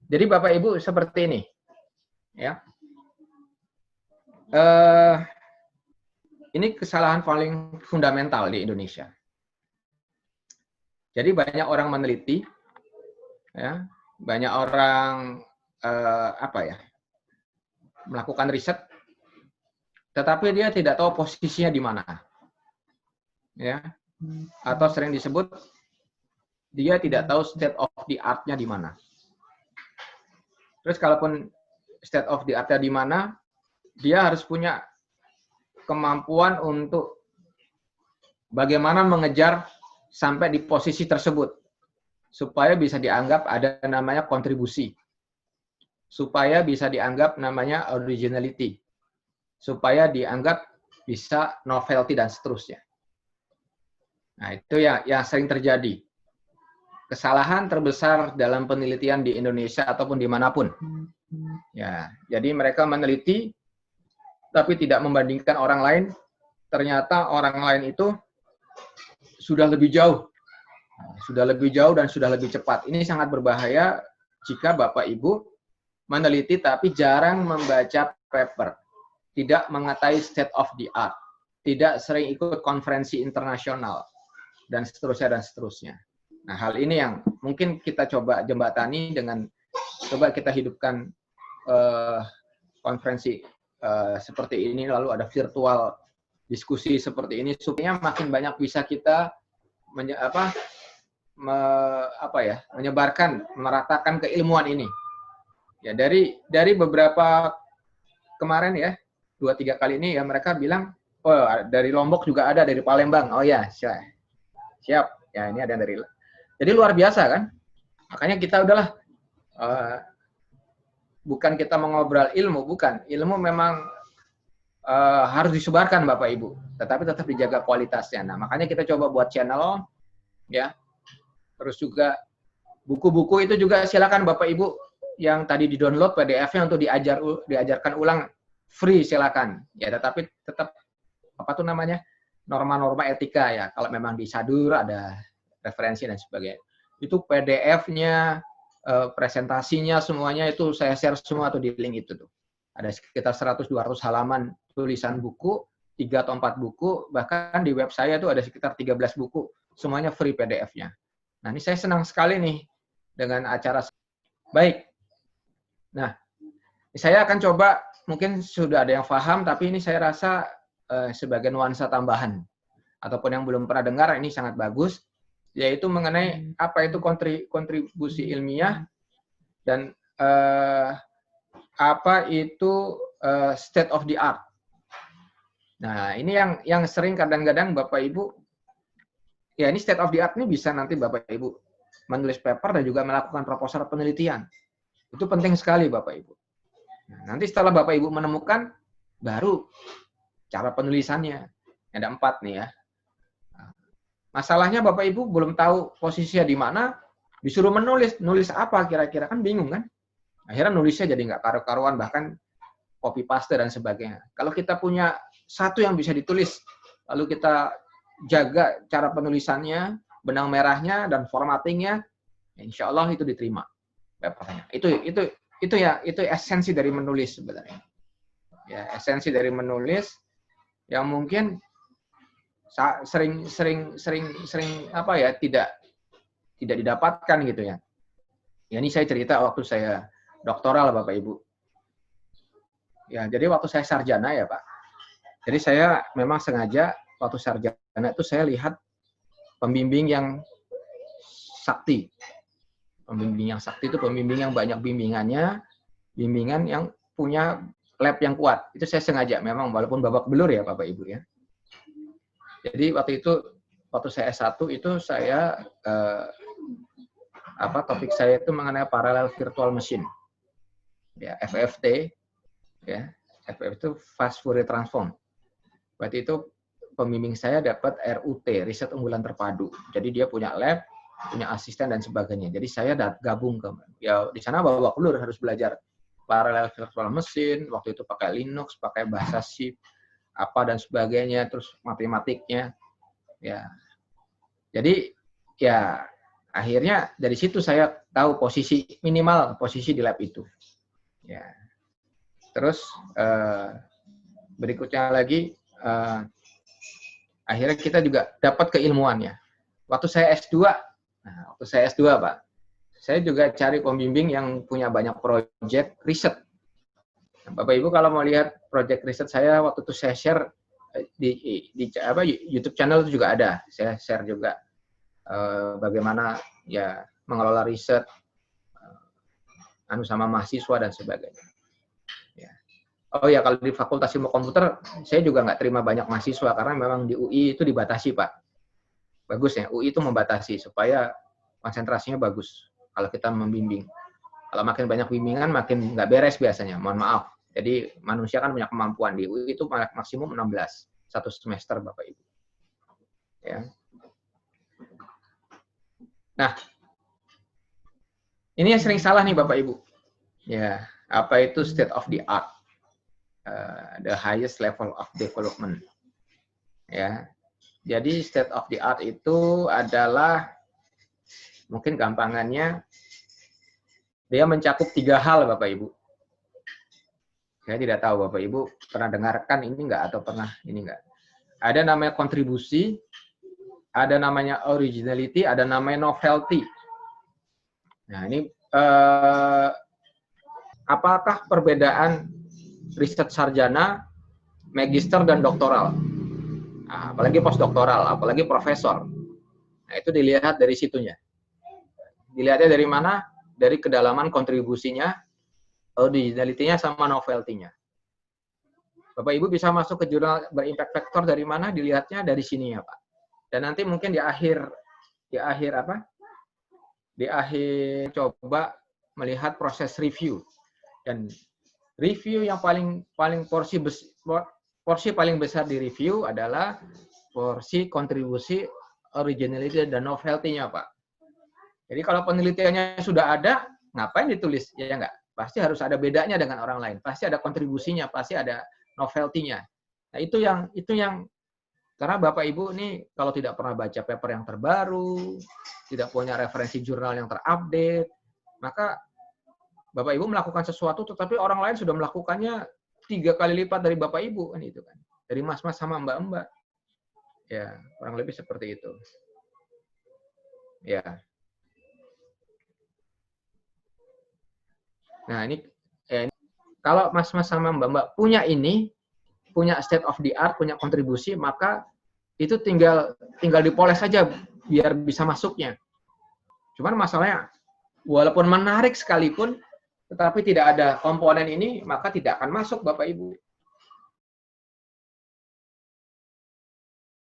Jadi Bapak Ibu seperti ini, ya. Ini kesalahan paling fundamental di Indonesia. Jadi banyak orang meneliti, ya, banyak orang melakukan riset, tetapi dia tidak tahu posisinya di mana, ya, atau sering disebut dia tidak tahu state of the art-nya di mana. Terus kalaupun state of the art-nya di mana, dia harus punya kemampuan untuk bagaimana mengejar sampai di posisi tersebut, supaya bisa dianggap ada namanya kontribusi, supaya bisa dianggap namanya originality, supaya dianggap bisa novelty dan seterusnya. Nah, itu yang sering terjadi. Kesalahan terbesar dalam penelitian di Indonesia ataupun dimanapun. Ya, jadi mereka meneliti, tapi tidak membandingkan orang lain. Ternyata orang lain itu sudah lebih jauh dan sudah lebih cepat. Ini sangat berbahaya jika Bapak Ibu meneliti tapi jarang membaca paper, tidak mengatai state of the art, tidak sering ikut konferensi internasional, dan seterusnya. Nah, hal ini yang mungkin kita coba jembatani dengan coba kita hidupkan konferensi seperti ini, lalu ada virtual diskusi seperti ini, supaya makin banyak bisa kita menyebarkan, meratakan keilmuan ini. Ya, dari beberapa kemarin ya, 2-3 kali ini ya mereka bilang, oh dari Lombok juga ada, dari Palembang. Oh ya, siap. Ya, ini ada dari. Jadi luar biasa kan? Makanya kita udahlah, bukan kita mengobrol ilmu, bukan. Ilmu memang harus disebarkan Bapak Ibu, tetapi tetap dijaga kualitasnya. Nah, makanya kita coba buat channel, ya. Terus juga buku-buku itu juga silakan Bapak Ibu yang tadi di-download PDF-nya untuk diajarkan ulang, free silakan. Ya, tetapi tetap norma-norma etika ya. Kalau memang di Sadur ada referensi dan sebagainya. Itu PDF-nya, presentasinya semuanya itu saya share semua tuh di link itu tuh. Ada sekitar 100-200 halaman tulisan buku, 3 atau 4 buku, bahkan di web saya itu ada sekitar 13 buku, semuanya free PDF-nya. Nah, ini saya senang sekali nih dengan acara. Baik. Nah, saya akan coba, mungkin sudah ada yang paham, tapi ini saya rasa sebagai nuansa tambahan, ataupun yang belum pernah dengar, ini sangat bagus, yaitu mengenai apa itu kontribusi ilmiah, dan apa itu state of the art. Nah, ini yang sering kadang-kadang Bapak Ibu, ya ini state of the art ini bisa nanti Bapak Ibu menulis paper dan juga melakukan proposal penelitian. Itu penting sekali Bapak Ibu. Nah, nanti setelah Bapak Ibu menemukan, baru cara penulisannya. Ada 4 nih ya. Masalahnya Bapak Ibu belum tahu posisinya di mana, disuruh nulis apa kira-kira, kan bingung kan? Akhirnya nulisnya jadi nggak karu-karuan, bahkan copy paste dan sebagainya. Kalau kita punya satu yang bisa ditulis, lalu kita jaga cara penulisannya, benang merahnya dan formattingnya, insya Allah itu diterima. Itu esensi dari menulis sebenarnya. Ya, esensi dari menulis yang mungkin sering tidak didapatkan gitu ya. Ya, ini saya cerita waktu saya doktoral Bapak Ibu. Ya, jadi waktu saya sarjana ya Pak. Jadi saya memang sengaja waktu sarjana itu saya lihat pembimbing yang sakti. Pembimbing yang sakti itu pembimbing yang banyak bimbingannya, bimbingan yang punya lab yang kuat. Itu saya sengaja memang, walaupun babak belur ya Bapak Ibu ya. Jadi waktu saya S1 itu saya topik saya itu mengenai parallel virtual machine. Ya, FFT ya. FFT itu fast Fourier transform. Waktu itu pembimbing saya dapat RUT, riset unggulan terpadu. Jadi dia punya lab, punya asisten dan sebagainya. Jadi saya gabung ya di sana babak belur, harus belajar parallel virtual machine, waktu itu pakai Linux, pakai bahasa C, apa dan sebagainya, terus matematiknya. Ya. Jadi ya akhirnya dari situ saya tahu minimal posisi di lab itu. Ya. Terus berikutnya lagi, akhirnya kita juga dapat keilmuannya. Waktu saya S2, Pak, saya juga cari pembimbing yang punya banyak proyek riset. Bapak Ibu kalau mau lihat proyek riset saya waktu itu saya share di YouTube channel itu juga ada. Saya share juga bagaimana ya mengelola riset sama mahasiswa dan sebagainya. Ya. Oh ya, kalau di Fakultas Ilmu Komputer saya juga nggak terima banyak mahasiswa karena memang di UI itu dibatasi, Pak. Bagus ya, UI itu membatasi supaya konsentrasinya bagus kalau kita membimbing. Kalau makin banyak bimbingan makin nggak beres biasanya, mohon maaf. Jadi manusia kan punya kemampuan, di UI itu maksimum 16 satu semester, Bapak Ibu. Ya. Nah, ini yang sering salah nih Bapak Ibu. Ya, apa itu state of the art? The highest level of development. Ya. Jadi state of the art itu adalah mungkin gampangannya dia mencakup 3 hal Bapak Ibu. Saya tidak tahu Bapak Ibu pernah dengarkan ini enggak atau pernah ini enggak. Ada namanya kontribusi, ada namanya originality, ada namanya novelty. Nah, ini apakah perbedaan riset sarjana, magister dan doktoral? Nah, apalagi postdoktoral, apalagi profesor. Nah, itu dilihat dari situnya. Dilihatnya dari mana? Dari kedalaman kontribusinya, originality-nya sama novelty-nya. Bapak Ibu bisa masuk ke jurnal berimpact factor dari mana? Dilihatnya dari sini ya, Pak. Dan nanti mungkin di akhir coba melihat proses review. Dan review yang paling porsi paling besar di review adalah porsi kontribusi, originality dan novelty-nya, Pak. Jadi kalau penelitiannya sudah ada, ngapain ditulis? Ya enggak. Pasti harus ada bedanya dengan orang lain. Pasti ada kontribusinya, pasti ada novelty-nya. Nah, itu yang karena Bapak Ibu ini kalau tidak pernah baca paper yang terbaru, tidak punya referensi jurnal yang terupdate, maka Bapak Ibu melakukan sesuatu tetapi orang lain sudah melakukannya 3 kali lipat dari Bapak Ibu kan itu kan. Dari mas-mas sama mbak-mbak. Ya, kurang lebih seperti itu. Ya. Nah, ini kalau mas-mas sama mbak-mbak punya state of the art, punya kontribusi, maka itu tinggal dipoles saja biar bisa masuknya. Cuman masalahnya, walaupun menarik sekalipun, tetapi tidak ada komponen ini, maka tidak akan masuk Bapak Ibu.